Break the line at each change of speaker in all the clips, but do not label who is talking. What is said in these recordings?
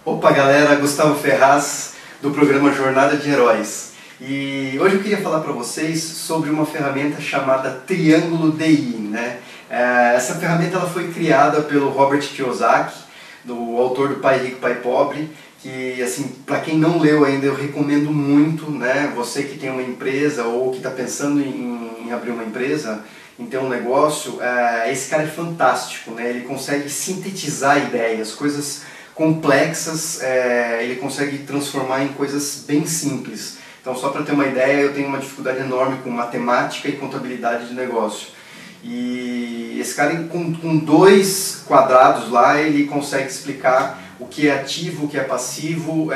Opa galera, Gustavo Ferraz do programa Jornada de Heróis. E hoje eu queria falar para vocês sobre uma ferramenta chamada Triângulo DI, né? Essa ferramenta ela foi criada pelo Robert Kiyosaki, do autor do Pai Rico, Pai Pobre, que assim, para quem não leu ainda eu recomendo muito, né? Você que tem uma empresa ou que está pensando em abrir uma empresa, em ter um negócio, esse cara é fantástico, né? Ele consegue sintetizar ideias, coisas complexas, ele consegue transformar em coisas bem simples. Então, só para ter uma ideia, eu tenho uma dificuldade enorme com matemática e contabilidade de negócio. E esse cara, com 2 quadrados lá, ele consegue explicar o que é ativo, o que é passivo,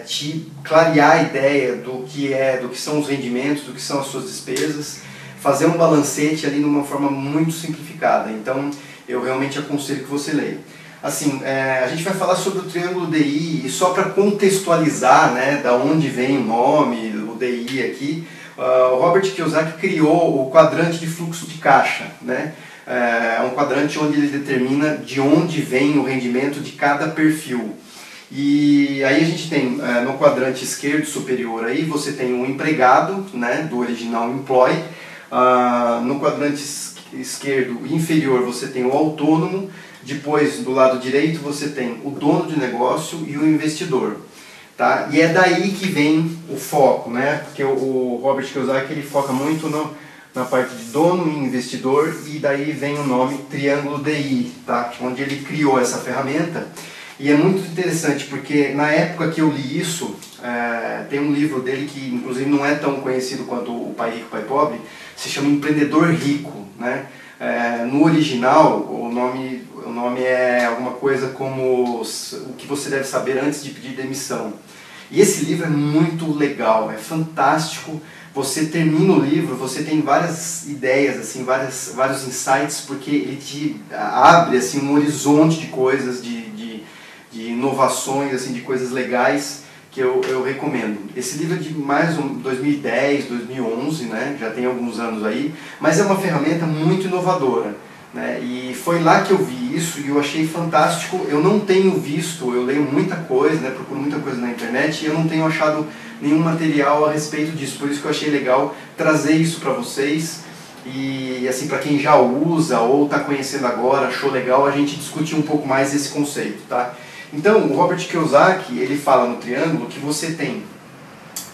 te clarear a ideia do que são os rendimentos, do que são as suas despesas, fazer um balancete ali de uma forma muito simplificada. Então, eu realmente aconselho que você leia. Assim, a gente vai falar sobre o Triângulo DI e só para contextualizar, né, da onde vem o nome, o DI aqui, o Robert Kiyosaki criou o quadrante de fluxo de caixa, né? É um quadrante onde ele determina de onde vem o rendimento de cada perfil. E aí a gente tem no quadrante esquerdo superior aí você tem o empregado, né, do original employee. No quadrante esquerdo inferior você tem o autônomo. Depois, do lado direito, você tem o dono de negócio e o investidor. Tá? E é daí que vem o foco, né? Porque o Robert Kiyosaki ele foca muito na parte de dono e investidor, e daí vem o nome Triângulo DI, tá? Onde ele criou essa ferramenta. E é muito interessante, porque na época que eu li isso, tem um livro dele que inclusive não é tão conhecido quanto o Pai Rico, Pai Pobre, se chama Empreendedor Rico, né? No original, o nome é alguma coisa como o que você deve saber antes de pedir demissão. E esse livro é muito legal, é fantástico. Você termina o livro, você tem várias ideias, assim, vários insights, porque ele te abre assim, um horizonte de coisas, de inovações, assim, de coisas legais que eu recomendo. Esse livro é de 2010, 2011, né? Já tem alguns anos aí, mas é uma ferramenta muito inovadora, né? E foi lá que eu vi isso e eu achei fantástico. Eu não tenho visto, eu leio muita coisa, né? Procuro muita coisa na internet e eu não tenho achado nenhum material a respeito disso, por isso que eu achei legal trazer isso para vocês. E assim, para quem já usa ou está conhecendo agora, achou legal, a gente discutir um pouco mais esse conceito, tá? Então, o Robert Kiyosaki, ele fala no Triângulo que você tem,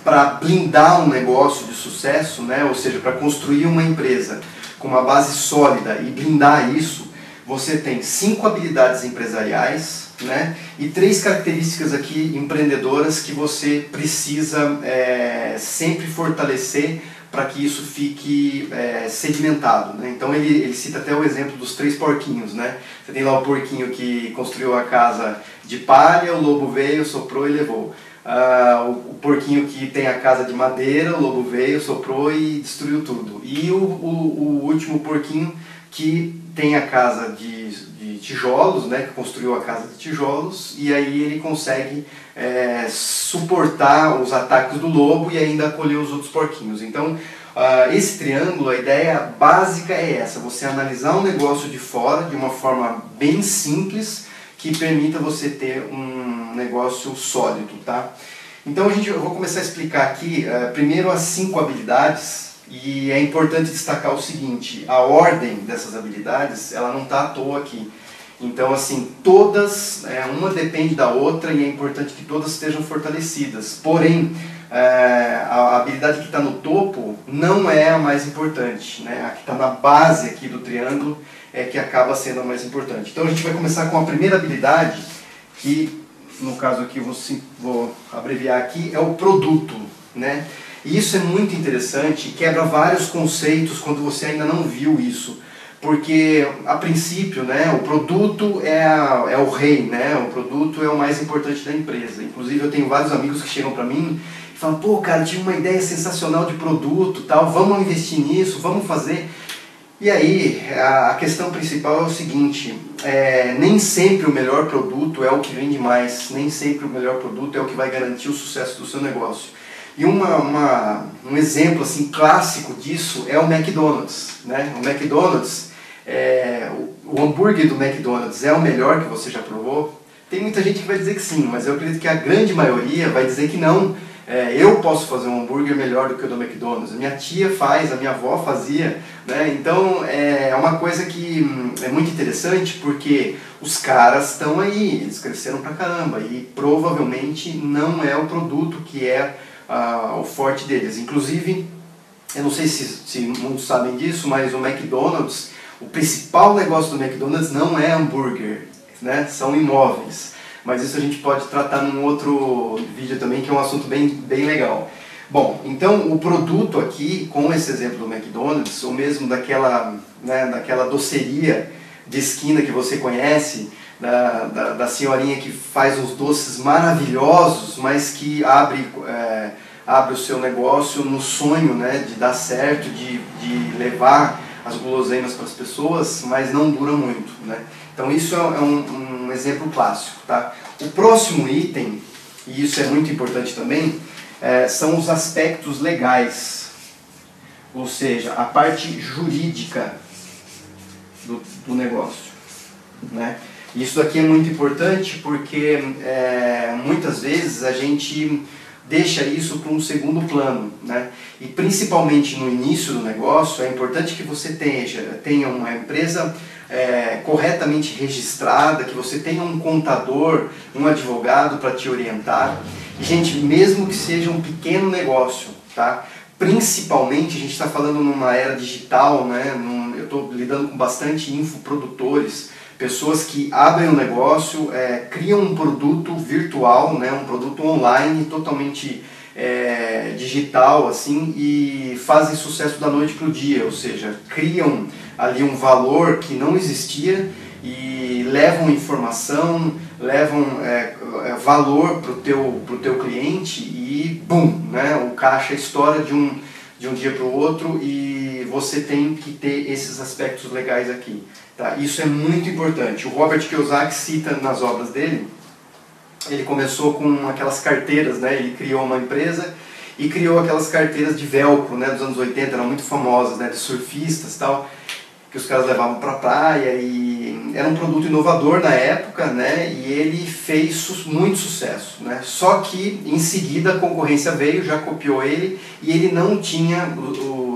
para blindar um negócio de sucesso, né, ou seja, para construir uma empresa com uma base sólida e blindar isso, você tem 5 habilidades empresariais, né, e 3 características aqui empreendedoras que você precisa sempre fortalecer para que isso fique sedimentado, né? Então ele cita até o exemplo dos 3 porquinhos, né? Você tem lá o porquinho que construiu a casa de palha, o lobo veio, soprou e levou. O porquinho que tem a casa de madeira, o lobo veio, soprou e destruiu tudo. E o último porquinho que tem a casa de tijolos, né, que construiu a casa de tijolos, e aí ele consegue suportar os ataques do lobo e ainda acolher os outros porquinhos. Então, esse triângulo, a ideia básica é essa: você analisar um negócio de fora de uma forma bem simples, que permita você ter um negócio sólido, tá? Então eu vou começar a explicar aqui, primeiro as 5 habilidades. E é importante destacar o seguinte: a ordem dessas habilidades, ela não está à toa aqui. Então, assim, todas, uma depende da outra e é importante que todas estejam fortalecidas. Porém, a habilidade que está no topo não é a mais importante, né? A que está na base aqui do triângulo é que acaba sendo a mais importante. Então a gente vai começar com a primeira habilidade, que no caso aqui vou abreviar aqui, é o produto, né? E isso é muito interessante, quebra vários conceitos quando você ainda não viu isso. Porque, a princípio, né, o produto é o rei, né? O produto é o mais importante da empresa. Inclusive, eu tenho vários amigos que chegam para mim e falam: pô, cara, tive uma ideia sensacional de produto, tal, vamos investir nisso, vamos fazer. E aí, a questão principal é o seguinte: nem sempre o melhor produto é o que vende mais, nem sempre o melhor produto é o que vai garantir o sucesso do seu negócio. E um exemplo assim, clássico disso é o McDonald's, né? O McDonald's, o hambúrguer do McDonald's é o melhor que você já provou? Tem muita gente que vai dizer que sim, mas eu acredito que a grande maioria vai dizer que não. Eu posso fazer um hambúrguer melhor do que o do McDonald's, a minha tia faz, a minha avó fazia, né? Então é uma coisa que é muito interessante porque os caras estão aí, eles cresceram pra caramba e provavelmente não é o produto que é o forte deles. Inclusive, eu não sei se muitos sabem disso, mas o McDonald's, o principal negócio do McDonald's não é hambúrguer, né? São imóveis. Mas isso a gente pode tratar num outro vídeo também, que é um assunto bem legal. Bom, então o produto aqui, com esse exemplo do McDonald's, ou mesmo daquela doceria de esquina que você conhece, da senhorinha que faz uns doces maravilhosos, mas que abre o seu negócio no sonho, né, de dar certo, de levar as guloseimas para as pessoas, mas não dura muito, né? Então isso é um exemplo clássico, tá? O próximo item, e isso é muito importante também, são os aspectos legais, ou seja, a parte jurídica do negócio, né? Isso aqui é muito importante porque muitas vezes a gente deixa isso para um segundo plano, né? E principalmente no início do negócio é importante que você tenha uma empresa corretamente registrada, que você tenha um contador, um advogado para te orientar. E, gente, mesmo que seja um pequeno negócio, tá? Principalmente, a gente está falando numa era digital, né? Eu estou lidando com bastante infoprodutores, pessoas que abrem um negócio, criam um produto virtual, né? Um produto online totalmente digital, assim, e fazem sucesso da noite para o dia, ou seja, criam ali um valor que não existia e levam informação, levam valor para o teu cliente e bum, né? O caixa estoura de um dia para o outro e você tem que ter esses aspectos legais aqui, tá? Isso é muito importante. O Robert Kiyosaki cita nas obras dele, ele começou com aquelas carteiras, né? Ele criou uma empresa e criou aquelas carteiras de velcro, né? Dos anos 80, eram muito famosas, né? De surfistas e tal, que os caras levavam para a praia e era um produto inovador na época, né? E ele fez muito sucesso, né? Só que em seguida a concorrência veio, já copiou ele e ele não tinha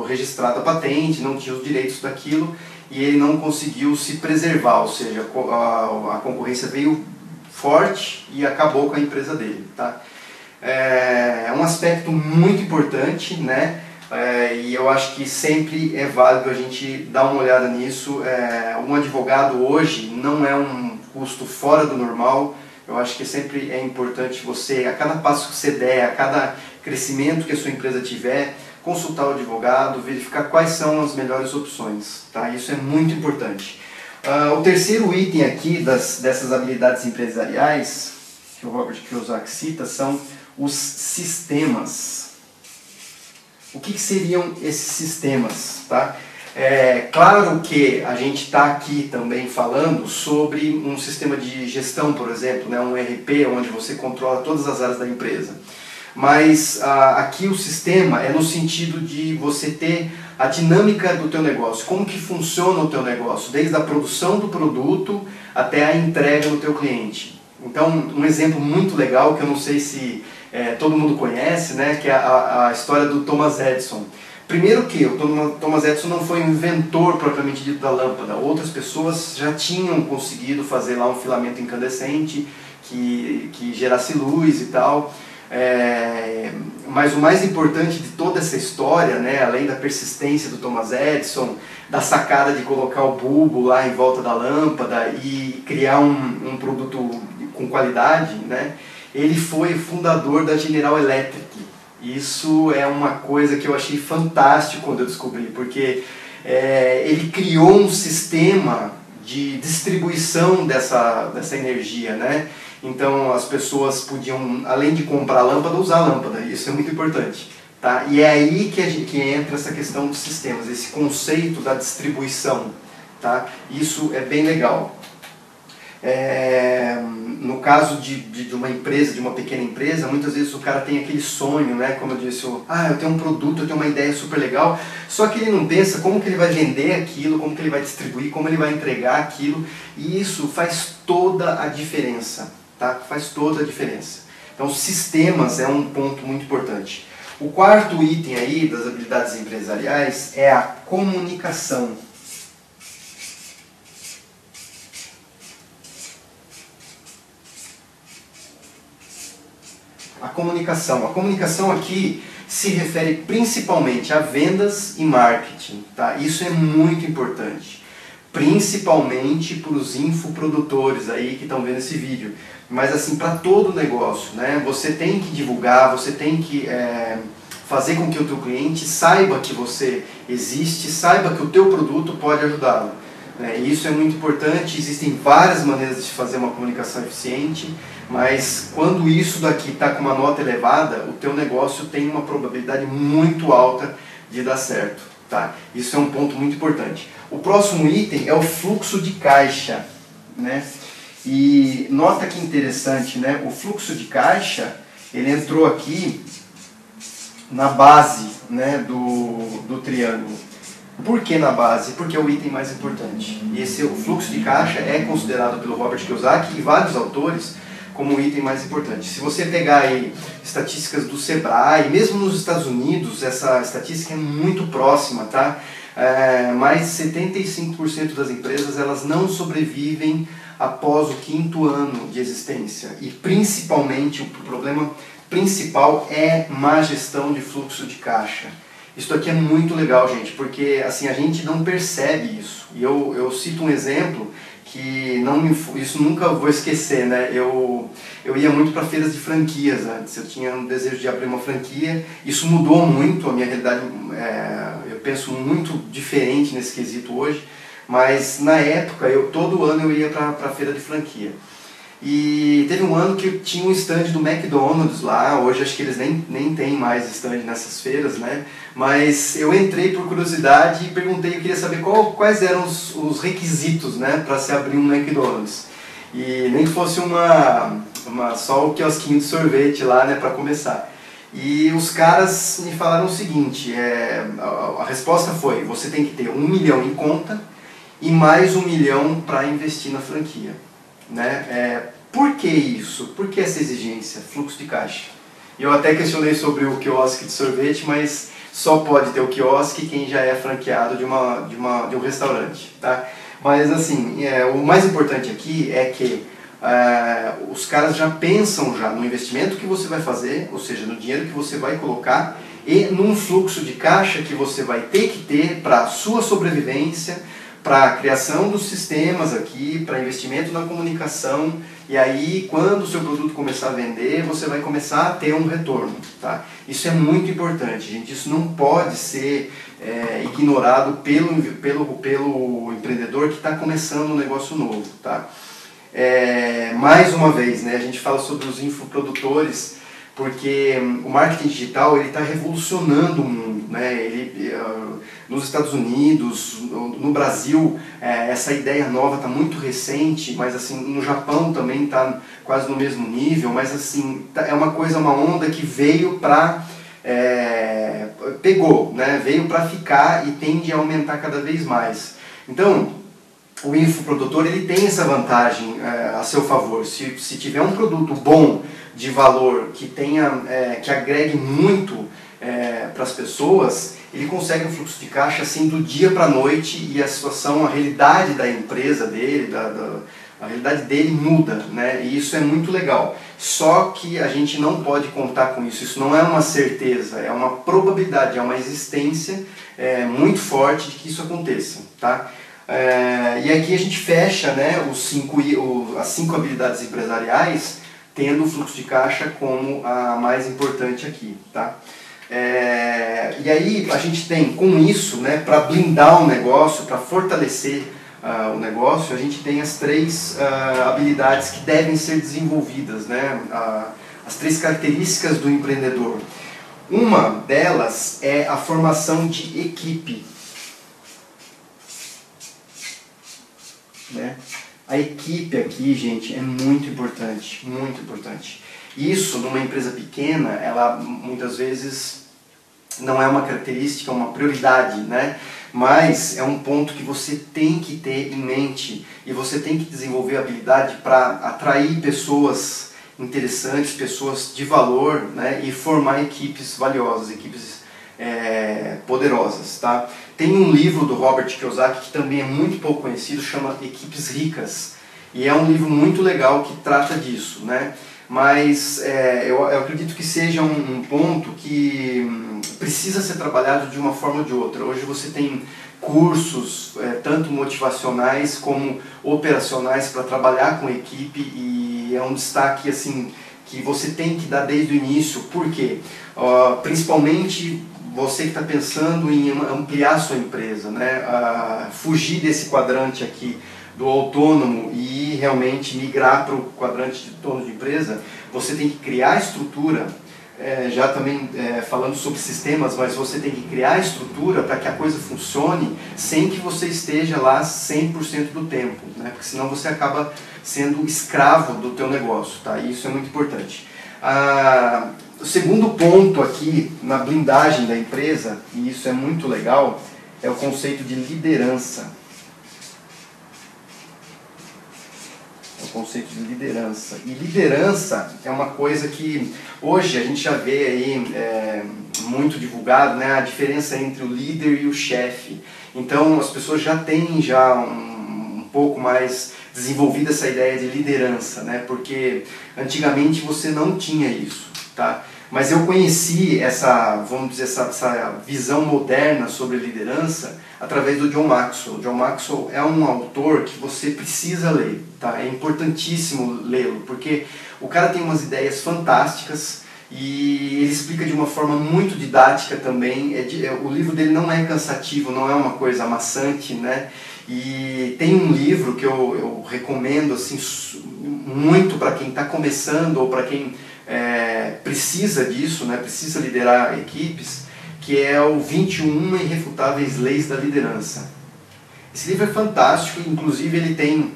registrado a patente, não tinha os direitos daquilo e ele não conseguiu se preservar, ou seja, a concorrência veio forte e acabou com a empresa dele, tá? É um aspecto muito importante, né? E eu acho que sempre é válido a gente dar uma olhada nisso. Um advogado hoje não é um custo fora do normal. Eu acho que sempre é importante você, a cada passo que você der, a cada crescimento que a sua empresa tiver, consultar o advogado, verificar quais são as melhores opções, tá? Isso é muito importante. O terceiro item aqui dessas habilidades empresariais, que o Robert Kiyosaki cita, são os sistemas. O que seriam esses sistemas? Tá? Claro que a gente está aqui também falando sobre um sistema de gestão, por exemplo, né? Um ERP, onde você controla todas as áreas da empresa. Mas aqui o sistema é no sentido de você ter a dinâmica do teu negócio, como que funciona o teu negócio, desde a produção do produto até a entrega no teu cliente. Então, um exemplo muito legal, que eu não sei se todo mundo conhece, né, que é a história do Thomas Edison. Primeiro que o Thomas Edison não foi um inventor propriamente dito da lâmpada, outras pessoas já tinham conseguido fazer lá um filamento incandescente que gerasse luz e tal. Mas o mais importante de toda essa história, né, além da persistência do Thomas Edison, da sacada de colocar o bulbo lá em volta da lâmpada e criar um produto com qualidade, né, ele foi fundador da General Electric. Isso é uma coisa que eu achei fantástico quando eu descobri, porque ele criou um sistema de distribuição dessa energia, né? Então as pessoas podiam, além de comprar lâmpada, usar a lâmpada. Isso é muito importante, tá? E é aí que entra essa questão dos sistemas, esse conceito da distribuição, tá? Isso é bem legal. no caso de uma empresa, de uma pequena empresa, muitas vezes o cara tem aquele sonho, né? Como eu disse, eu tenho um produto, eu tenho uma ideia super legal, só que ele não pensa como que ele vai vender aquilo, como que ele vai distribuir, como ele vai entregar aquilo, e isso faz toda a diferença, tá? Faz toda a diferença. Então, sistemas é um ponto muito importante. O quarto item aí das habilidades empresariais é a comunicação. A comunicação aqui se refere principalmente a vendas e marketing, tá? Isso é muito importante, principalmente para os infoprodutores aí que estão vendo esse vídeo, mas assim, para todo o negócio, né? Você tem que divulgar, você tem que fazer com que o teu cliente saiba que você existe, saiba que o teu produto pode ajudá-lo. E isso é muito importante, existem várias maneiras de fazer uma comunicação eficiente, mas quando isso daqui está com uma nota elevada, o teu negócio tem uma probabilidade muito alta de dar certo. Tá? Isso é um ponto muito importante. O próximo item é o fluxo de caixa, né? E nota que interessante, né? O fluxo de caixa, ele entrou aqui na base, né, do triângulo. Por que na base? Porque é o item mais importante. E o fluxo de caixa é considerado pelo Robert Kiyosaki e vários autores como o item mais importante. Se você pegar aí estatísticas do Sebrae, mesmo nos Estados Unidos, essa estatística é muito próxima, tá? Mais de 75% das empresas elas não sobrevivem após o 5º ano de existência. E principalmente, o problema principal é má gestão de fluxo de caixa. Isso aqui é muito legal, gente, porque assim, a gente não percebe isso. E eu cito um exemplo que isso nunca vou esquecer, né? Eu ia muito para feiras de franquias antes, eu tinha um desejo de abrir uma franquia, isso mudou muito, a minha realidade, eu penso muito diferente nesse quesito hoje, mas na época, todo ano eu ia para a feira de franquia. E teve um ano que tinha um stand do McDonald's lá, hoje acho que eles nem tem mais stand nessas feiras, né? Mas eu entrei por curiosidade e perguntei, eu queria saber quais eram os requisitos, né, para se abrir um McDonald's. E nem que fosse só o quiosquinho de sorvete lá, né, para começar. E os caras me falaram o seguinte, a resposta foi, você tem que ter 1 milhão em conta e mais 1 milhão para investir na franquia. Né? Por que isso? Por que essa exigência? Fluxo de caixa. Eu até questionei sobre o quiosque de sorvete, mas só pode ter o quiosque quem já é franqueado de um restaurante. Tá? Mas assim, o mais importante aqui é que os caras já pensam no investimento que você vai fazer, ou seja, no dinheiro que você vai colocar e num fluxo de caixa que você vai ter que ter para a sua sobrevivência, para a criação dos sistemas aqui, para investimento na comunicação, e aí quando o seu produto começar a vender, você vai começar a ter um retorno. Tá? Isso é muito importante, gente, isso não pode ser ignorado pelo empreendedor que está começando um negócio novo. Tá? Mais uma vez, né, a gente fala sobre os infoprodutores, porque o marketing digital está revolucionando o mundo, né? Nos Estados Unidos, no Brasil, essa ideia nova está muito recente, mas assim, no Japão também está quase no mesmo nível, mas assim, é uma onda que veio para... pegou, né? Veio para ficar e tende a aumentar cada vez mais. Então, o infoprodutor ele tem essa vantagem a seu favor. Se tiver um produto bom, de valor, que agregue muito para as pessoas, ele consegue um fluxo de caixa assim do dia para a noite e a situação, a realidade da empresa dele, a realidade dele muda, né? E isso é muito legal. Só que a gente não pode contar com isso, isso não é uma certeza, é uma probabilidade, é uma existência muito forte de que isso aconteça. Tá? E aqui a gente fecha, né, as 5 habilidades empresariais, tendo o fluxo de caixa como a mais importante aqui. Tá? E aí a gente tem, com isso, né, para blindar o negócio, para fortalecer o negócio, a gente tem as 3 habilidades que devem ser desenvolvidas, né, as 3 características do empreendedor. Uma delas é a formação de equipe. Né? A equipe aqui, gente, é muito importante, muito importante. Isso, numa empresa pequena, ela muitas vezes não é uma característica, é uma prioridade, né? Mas é um ponto que você tem que ter em mente e você tem que desenvolver habilidade para atrair pessoas interessantes, pessoas de valor, né? E formar equipes valiosas, equipes poderosas, tá? Tem um livro do Robert Kiyosaki que também é muito pouco conhecido, chama Equipes Ricas, e é um livro muito legal que trata disso, né? Mas eu acredito que seja um ponto que precisa ser trabalhado de uma forma ou de outra. Hoje você tem cursos, tanto motivacionais como operacionais, para trabalhar com equipe, e é um destaque assim que você tem que dar desde o início. Por quê? Principalmente você que está pensando em ampliar sua empresa, né? Fugir desse quadrante aqui do autônomo e realmente migrar para o quadrante de dono de empresa, você tem que criar estrutura, já também falando sobre sistemas, mas você tem que criar estrutura para que a coisa funcione sem que você esteja lá 100% do tempo, né? Porque senão você acaba sendo escravo do teu negócio, tá? E isso é muito importante. O segundo ponto aqui na blindagem da empresa, e isso é muito legal, é o conceito de liderança. O conceito de liderança. E liderança é uma coisa que hoje a gente já vê aí muito divulgado, né, a diferença entre o líder e o chefe. Então as pessoas já têm um pouco mais desenvolvida essa ideia de liderança, né, porque antigamente você não tinha isso, tá? Mas eu conheci vamos dizer, essa visão moderna sobre liderança através do John Maxwell. John Maxwell é um autor que você precisa ler, tá? É importantíssimo lê-lo, porque o cara tem umas ideias fantásticas e ele explica de uma forma muito didática também. O livro dele não é cansativo, não é uma coisa amassante, né? E tem um livro que eu recomendo assim, muito para quem está começando ou para quem precisa disso, né? Precisa liderar equipes, que é o 21 Irrefutáveis Leis da Liderança. Esse livro é fantástico, inclusive ele tem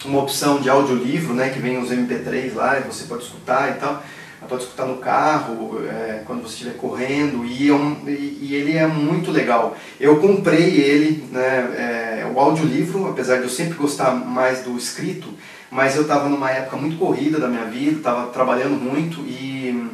uma opção de audiolivro, né, que vem os MP3 lá, e você pode escutar e tal, pode escutar no carro, quando você estiver correndo, e ele é muito legal. Eu comprei ele, né, o audiolivro, apesar de eu sempre gostar mais do escrito, mas eu estava numa época muito corrida da minha vida, estava trabalhando muito, e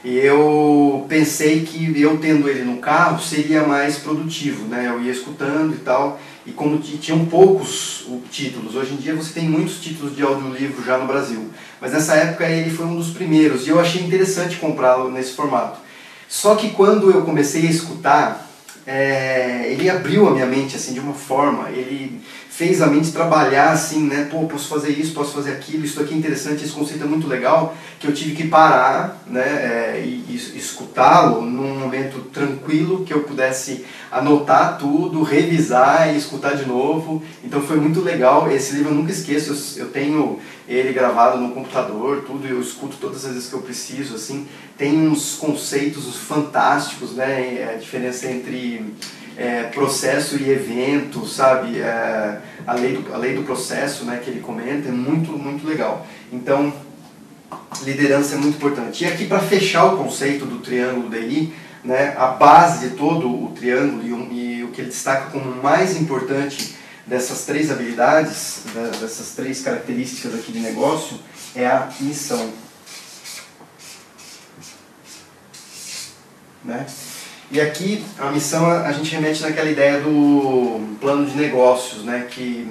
eu pensei que eu tendo ele no carro seria mais produtivo, né? Eu ia escutando e tal, e como tinham poucos títulos, hoje em dia você tem muitos títulos de audiolivro já no Brasil, mas nessa época ele foi um dos primeiros, e eu achei interessante comprá-lo nesse formato. Só que quando eu comecei a escutar, ele abriu a minha mente assim, de uma forma, ele fez a mente trabalhar assim, né? Pô, posso fazer isso, posso fazer aquilo, isso aqui é interessante, esse conceito é muito legal, que eu tive que parar, né, e escutá-lo num momento tranquilo, que eu pudesse anotar tudo, revisar e escutar de novo. Então foi muito legal. Esse livro eu nunca esqueço, eu tenho ele gravado no computador, tudo, eu escuto todas as vezes que eu preciso, assim. Tem uns conceitos fantásticos, né, a diferença entre processo e evento, sabe? A lei do processo, né, que ele comenta, é muito, muito legal. Então, liderança é muito importante. E aqui, para fechar o conceito do triângulo DI, né, a base de todo o triângulo e o que ele destaca como mais importante dessas três habilidades, dessas três características aqui de negócio, é a missão. Né? E aqui a missão a gente remete naquela ideia do plano de negócios, né? Que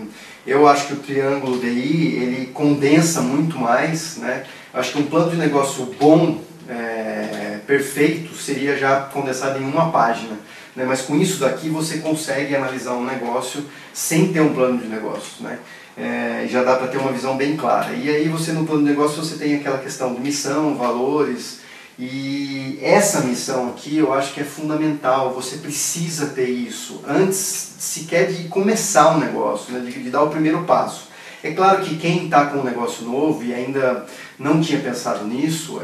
eu acho que o triângulo DI ele condensa muito mais, né? Eu acho que um plano de negócio bom, perfeito, seria já condensado em uma página, né? Mas com isso daqui você consegue analisar um negócio sem ter um plano de negócios, né? Já dá para ter uma visão bem clara. E aí você no plano de negócio você tem aquela questão de missão, valores. E essa missão aqui eu acho que é fundamental, você precisa ter isso antes sequer de começar um negócio, né, de dar o primeiro passo. É claro que quem está com um negócio novo e ainda não tinha pensado nisso,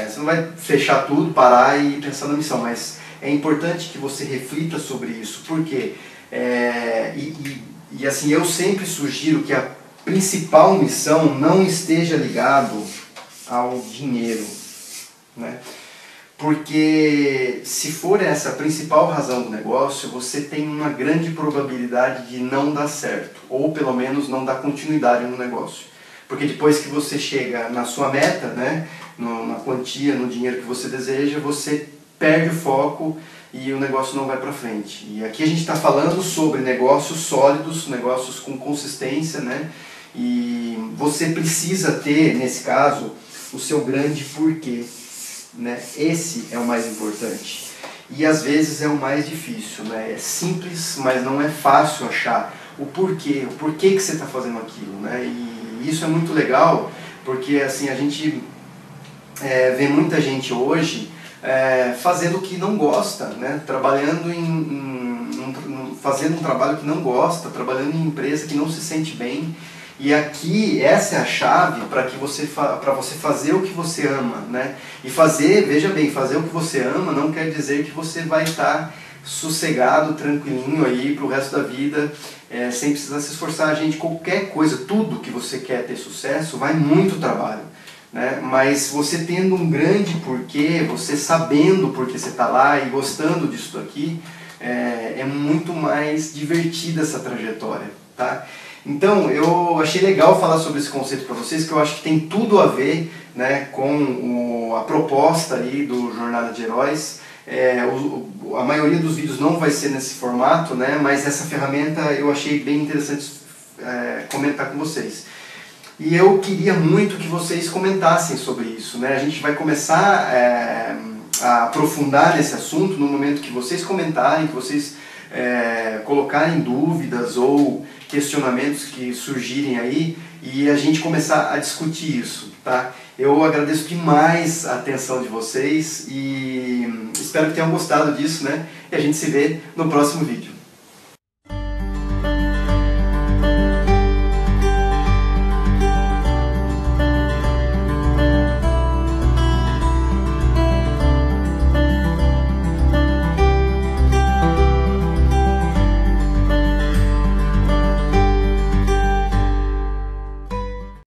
você não vai fechar tudo, parar e pensar na missão, mas é importante que você reflita sobre isso, porque, assim, eu sempre sugiro que principal missão não esteja ligado ao dinheiro, né? Porque se for essa a principal razão do negócio, você tem uma grande probabilidade de não dar certo, ou pelo menos não dar continuidade no negócio. Porque depois que você chega na sua meta, né, na quantia, no dinheiro que você deseja, você perde o foco e o negócio não vai para frente. E aqui a gente está falando sobre negócios sólidos, negócios com consistência, né? E você precisa ter, nesse caso, o seu grande porquê, né? Esse é o mais importante. E às vezes é o mais difícil, né? É simples, mas não é fácil achar o porquê que você está fazendo aquilo, né? E isso é muito legal, porque assim, a gente vê muita gente hoje fazendo o que não gosta, né? Trabalhando fazendo um trabalho que não gosta, trabalhando em empresa que não se sente bem. E aqui, essa é a chave para você fazer o que você ama, né? E veja bem, fazer o que você ama não quer dizer que você vai estar sossegado, tranquilinho aí pro resto da vida, sem precisar se esforçar. Gente, qualquer coisa, tudo que você quer ter sucesso, vai muito trabalho, né? Mas você tendo um grande porquê, você sabendo porque você está lá e gostando disso aqui, é muito mais divertida essa trajetória, tá? Então, eu achei legal falar sobre esse conceito para vocês, que eu acho que tem tudo a ver, né, com a proposta aí do Jornada de Heróis. A maioria dos vídeos não vai ser nesse formato, né, mas essa ferramenta eu achei bem interessante comentar com vocês. E eu queria muito que vocês comentassem sobre isso, né? A gente vai começar a aprofundar nesse assunto no momento que vocês comentarem, que vocês colocarem dúvidas ou questionamentos que surgirem aí e a gente começar a discutir isso, tá? Eu agradeço demais a atenção de vocês e espero que tenham gostado disso, né? E a gente se vê no próximo vídeo.